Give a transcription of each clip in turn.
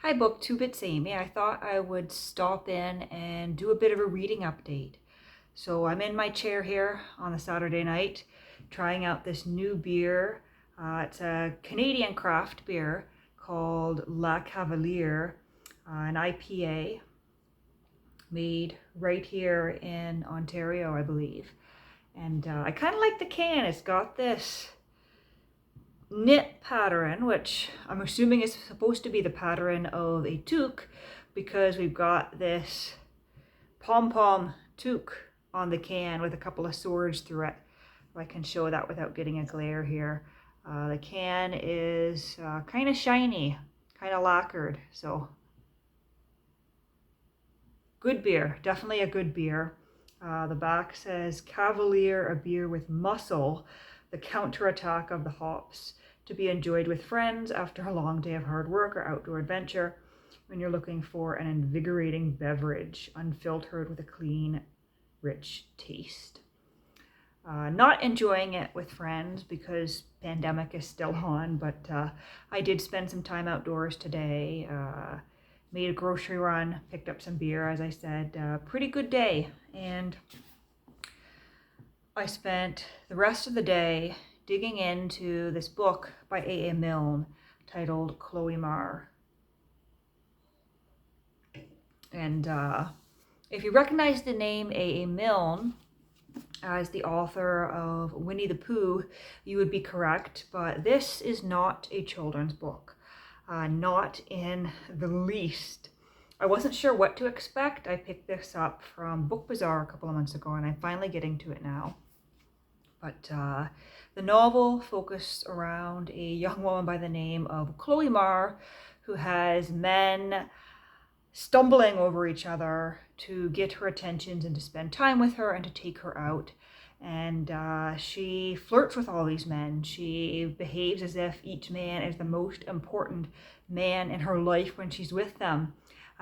Hi BookTube, it's Amy. I thought I would stop in and do a bit of a reading update. So I'm in my chair here on a Saturday night trying out this new beer. It's a Canadian craft beer called La Cavalier, an IPA made right here in Ontario, I believe. And I kind of like the can. It's got this knit pattern, which I'm assuming is supposed to be the pattern of a toque, because we've got this pom-pom toque on the can with a couple of swords through it. If I can show that without getting a glare here. The can is kind of shiny, kind of lacquered, so good beer, definitely a good beer. The back says Cavalier, a beer with muscle, the counterattack of the hops, to be enjoyed with friends after a long day of hard work or outdoor adventure, when you're looking for an invigorating beverage, unfiltered with a clean, rich taste. Not enjoying it with friends because pandemic is still on, but I did spend some time outdoors today. Made a grocery run, picked up some beer, as I said. Pretty good day. And I spent the rest of the day digging into this book by A.A. Milne titled Chloe Marr. And if you recognize the name A.A. Milne as the author of Winnie the Pooh, you would be correct, but this is not a children's book. Not in the least. I wasn't sure what to expect. I picked this up from Book Bazaar a couple of months ago and I'm finally getting to it now. But the novel focused around a young woman by the name of Chloe Marr, who has men stumbling over each other to get her attentions and to spend time with her and to take her out. And she flirts with all these men. She behaves as if each man is the most important man in her life when she's with them.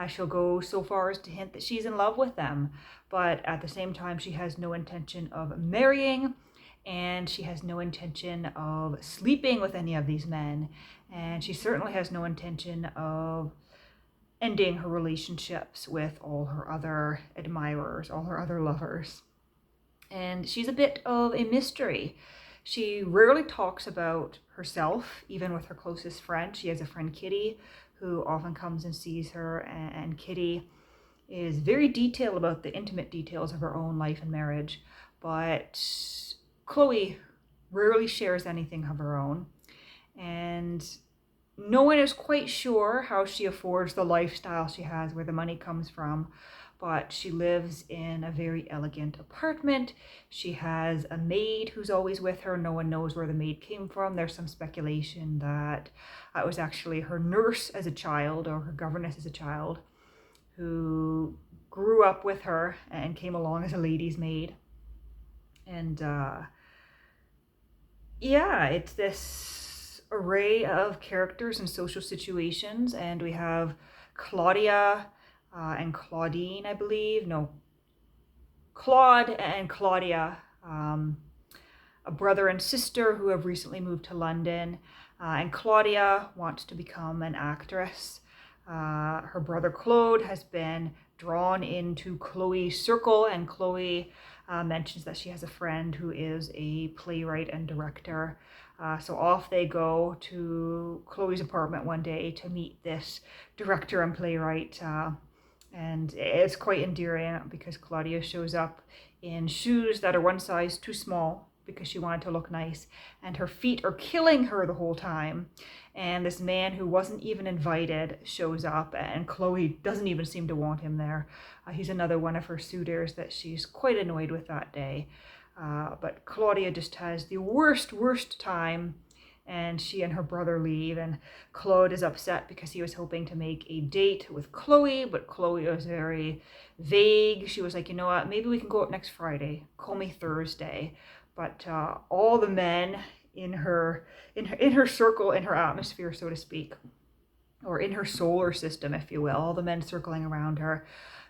She'll go so far as to hint that she's in love with them, but at the same time she has no intention of marrying, and she has no intention of sleeping with any of these men, and she certainly has no intention of ending her relationships with all her other admirers, all her other lovers. And she's a bit of a mystery. She rarely talks about herself, even with her closest friend. She has a friend, Kitty, who often comes and sees her, and Kitty is very detailed about the intimate details of her own life and marriage, but Chloe rarely shares anything of her own, and no one is quite sure how she affords the lifestyle she has, where the money comes from, but she lives in a very elegant apartment. She has a maid who's always with her. No one knows where the maid came from. There's some speculation that it was actually her nurse as a child, or her governess as a child, who grew up with her and came along as a lady's maid. And yeah, it's this array of characters and social situations, and we have Claudia and Claudine, I believe. No, Claude and Claudia, a brother and sister who have recently moved to London, and Claudia wants to become an actress. Her brother Claude has been drawn into Chloe's circle, and Chloe mentions that she has a friend who is a playwright and director. So off they go to Chloe's apartment one day to meet this director and playwright. And it's quite endearing because Claudia shows up in shoes that are one size too small because she wanted to look nice, and her feet are killing her the whole time. And this man who wasn't even invited shows up, and Chloe doesn't even seem to want him there. He's another one of her suitors that she's quite annoyed with that day. But Claudia just has the worst time, and she and her brother leave, and Claude is upset because he was hoping to make a date with Chloe, but Chloe was very vague. She was like, you know what, maybe we can go out next Friday. Call me Thursday. But all the men in her circle, in her atmosphere, so to speak, or in her solar system, if you will, all the men circling around her,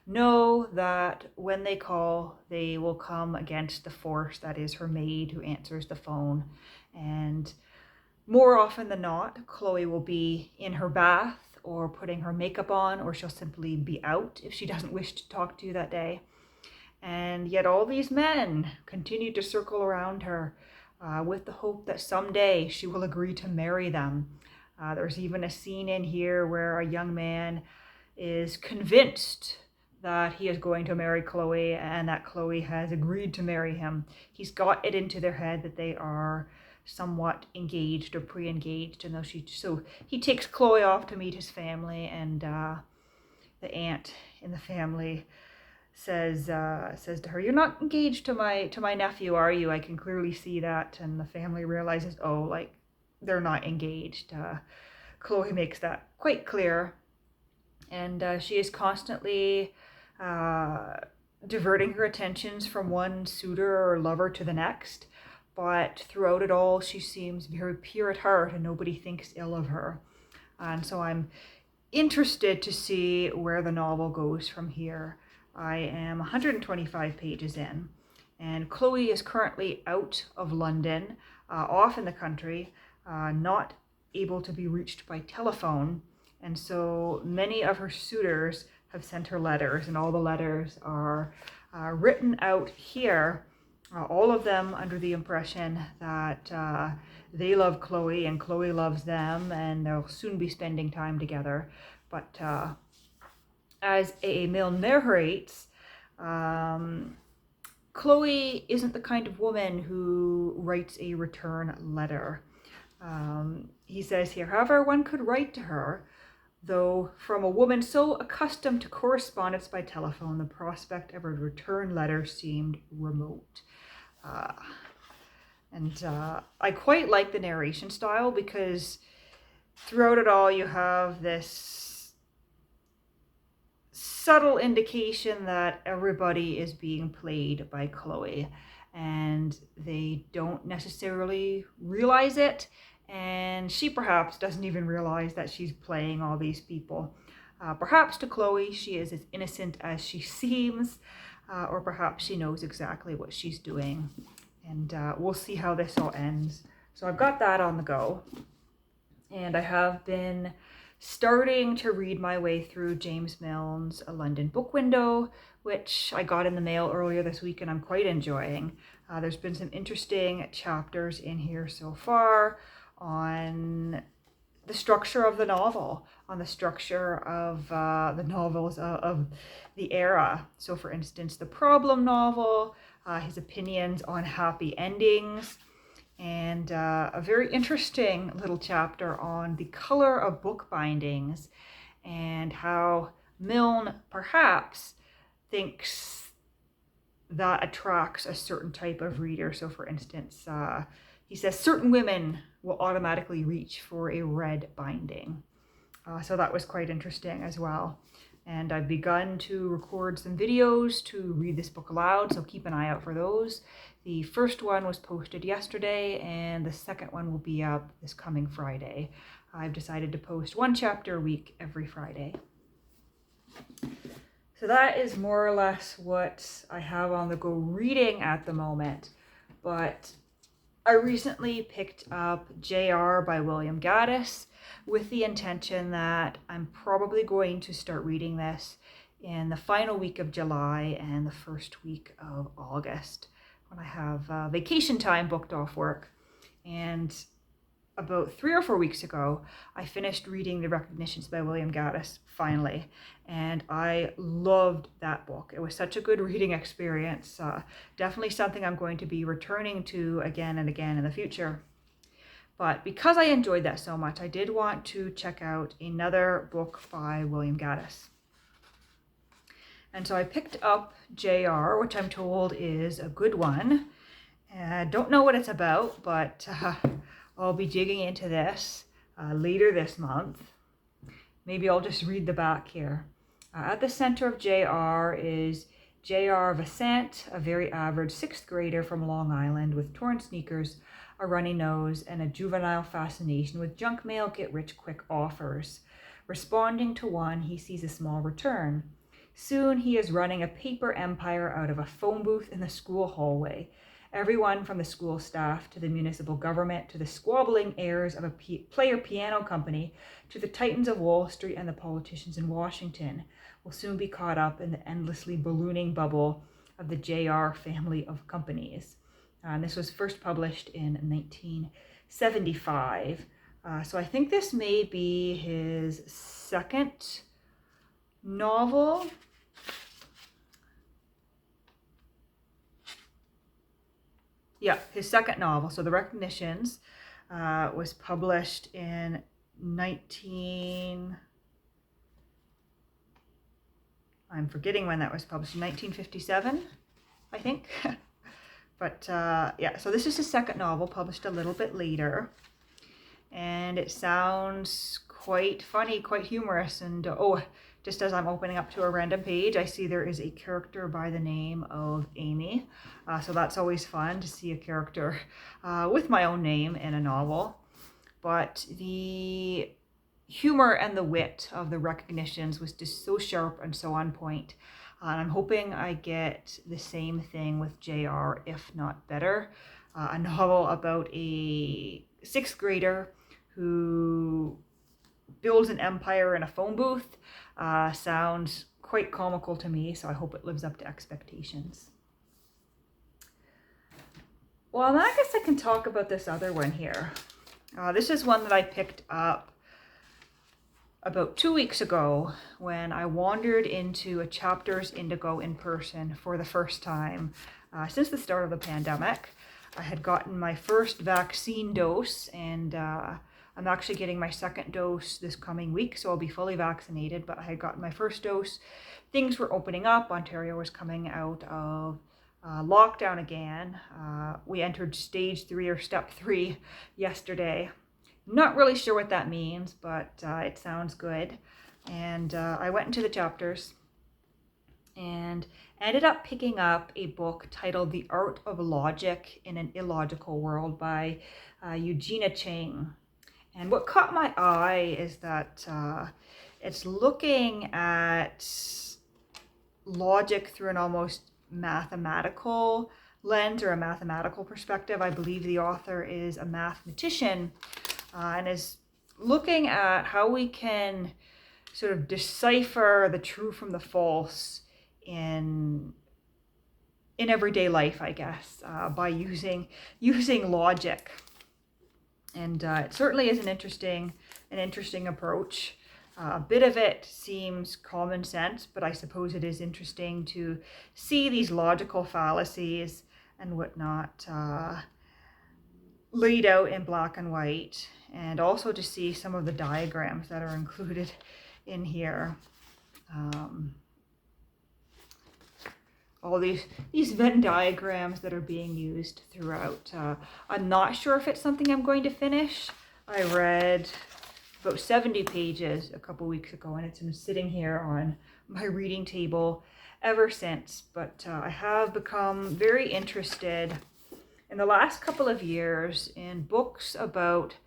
know that when they call, they will come against the force that is her maid who answers the phone. And more often than not, Chloe will be in her bath or putting her makeup on, or she'll simply be out if she doesn't wish to talk to you that day. And yet all these men continue to circle around her with the hope that someday she will agree to marry them. There's even a scene in here where a young man is convinced that he is going to marry Chloe and that Chloe has agreed to marry him. He's got it into their head that they are somewhat engaged or pre-engaged, and so he takes Chloe off to meet his family, and the aunt in the family says to her, "You're not engaged to my nephew, are you? I can clearly see that." And the family realizes, oh, like, they're not engaged. Chloe makes that quite clear, and she is constantly diverting her attentions from one suitor or lover to the next. But throughout it all, she seems very pure at heart, and nobody thinks ill of her. And so I'm interested to see where the novel goes from here. I am 125 pages in, and Chloe is currently out of London, off in the country, not able to be reached by telephone. And so many of her suitors have sent her letters, and all the letters are written out here, all of them under the impression that they love Chloe and Chloe loves them, and they'll soon be spending time together. But as A.A. Milne narrates, Chloe isn't the kind of woman who writes a return letter. He says here, however, one could write to her, though from a woman so accustomed to correspondence by telephone, the prospect of a return letter seemed remote. I quite like the narration style, because throughout it all you have this subtle indication that everybody is being played by Chloe, and they don't necessarily realize it, and she perhaps doesn't even realize that she's playing all these people. Perhaps to Chloe she is as innocent as she seems, or perhaps she knows exactly what she's doing. And we'll see how this all ends. So I've got that on the go, and I have been starting to read my way through James Milne's A London Book Window, which I got in the mail earlier this week and I'm quite enjoying. There's been some interesting chapters in here so far on the structure of the novel, on the structure of the novels of the era. So for instance, the Problem novel, his opinions on happy endings, and a very interesting little chapter on the color of book bindings and how Milne perhaps thinks that attracts a certain type of reader. So for instance, he says certain women will automatically reach for a red binding. So that was quite interesting as well. And I've begun to record some videos to read this book aloud, so keep an eye out for those. The first one was posted yesterday, and the second one will be up this coming Friday. I've decided to post one chapter a week every Friday. So that is more or less what I have on the go reading at the moment. But I recently picked up J.R. by William Gaddis with the intention that I'm probably going to start reading this in the final week of July and the first week of August, when I have vacation time booked off work. And about 3 or 4 weeks ago, I finished reading The Recognitions by William Gaddis, finally, and I loved that book. It was such a good reading experience. Definitely something I'm going to be returning to again and again in the future. But because I enjoyed that so much, I did want to check out another book by William Gaddis. And so I picked up J.R., which I'm told is a good one. I don't know what it's about, but I'll be digging into this later this month. Maybe I'll just read the back here. At the center of J.R. is J.R. Vassant, a very average 6th grader from Long Island with torn sneakers, a runny nose, and a juvenile fascination with junk mail get-rich-quick offers. Responding to one, he sees a small return. Soon he is running a paper empire out of a phone booth in the school hallway. Everyone from the school staff to the municipal government to the squabbling heirs of a player piano company to the titans of Wall Street and the politicians in Washington will soon be caught up in the endlessly ballooning bubble of the JR family of companies. And this was first published in 1975. So I think this may be his second novel. Yeah, his second novel. So The Recognitions was published in 19... I'm forgetting when that was published, 1957, I think. But yeah, so this is his second novel, published a little bit later. And it sounds quite funny, quite humorous. And oh, just as I'm opening up to a random page, I see there is a character by the name of Amy. So that's always fun to see a character with my own name in a novel. But the humor and the wit of The Recognitions was just so sharp and so on point. And I'm hoping I get the same thing with JR, if not better. A novel about a sixth grader who builds an empire in a phone booth. Sounds quite comical to me, so I hope it lives up to expectations. Well, I guess I can talk about this other one here. This is one that I picked up about 2 weeks ago when I wandered into a Chapters Indigo in person for the first time since the start of the pandemic. I had gotten my first vaccine dose, and I'm actually getting my second dose this coming week, so I'll be fully vaccinated, but I had gotten my first dose. Things were opening up. Ontario was coming out of lockdown again. We entered stage 3 or step 3 yesterday. Not really sure what that means, but it sounds good. And I went into the Chapters and ended up picking up a book titled The Art of Logic in an Illogical World by Eugenia Chang. And what caught my eye is that it's looking at logic through an almost mathematical lens or a mathematical perspective. I believe the author is a mathematician and is looking at how we can sort of decipher the true from the false in everyday life, I guess, by using logic. And it certainly is an interesting approach. A bit of it seems common sense, but I suppose it is interesting to see these logical fallacies and whatnot laid out in black and white, and also to see some of the diagrams that are included in here. All these Venn diagrams that are being used throughout. I'm not sure if it's something I'm going to finish. I read about 70 pages a couple weeks ago, and it's been sitting here on my reading table ever since. But I have become very interested in the last couple of years in books about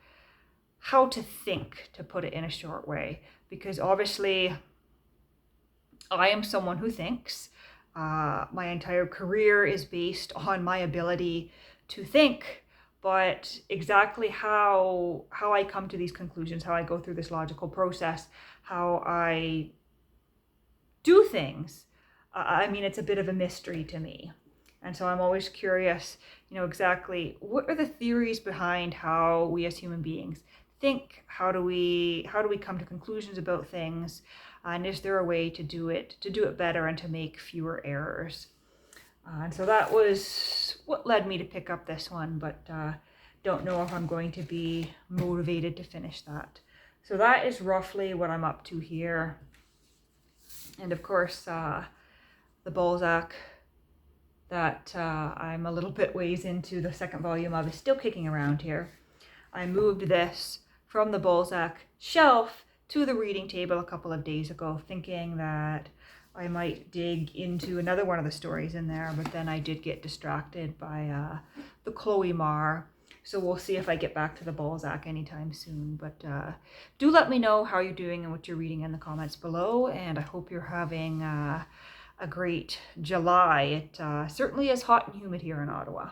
how to think, to put it in a short way, because obviously I am someone who thinks. My entire career is based on my ability to think, but exactly how I come to these conclusions, how I go through this logical process, how I do things, I mean, it's a bit of a mystery to me. And so I'm always curious, exactly what are the theories behind how we as human beings think? How do we come to conclusions about things? And is there a way to do it better and to make fewer errors? And so that was what led me to pick up this one, but don't know if I'm going to be motivated to finish that. So that is roughly what I'm up to here. And of course, the Balzac that I'm a little bit ways into the second volume of is still kicking around here. I moved this from the Balzac shelf to the reading table a couple of days ago, thinking that I might dig into another one of the stories in there, but then I did get distracted by the Chloe Mar. So we'll see if I get back to the Balzac anytime soon. But do let me know how you're doing and what you're reading in the comments below, and I hope you're having a great July. It certainly is hot and humid here in Ottawa.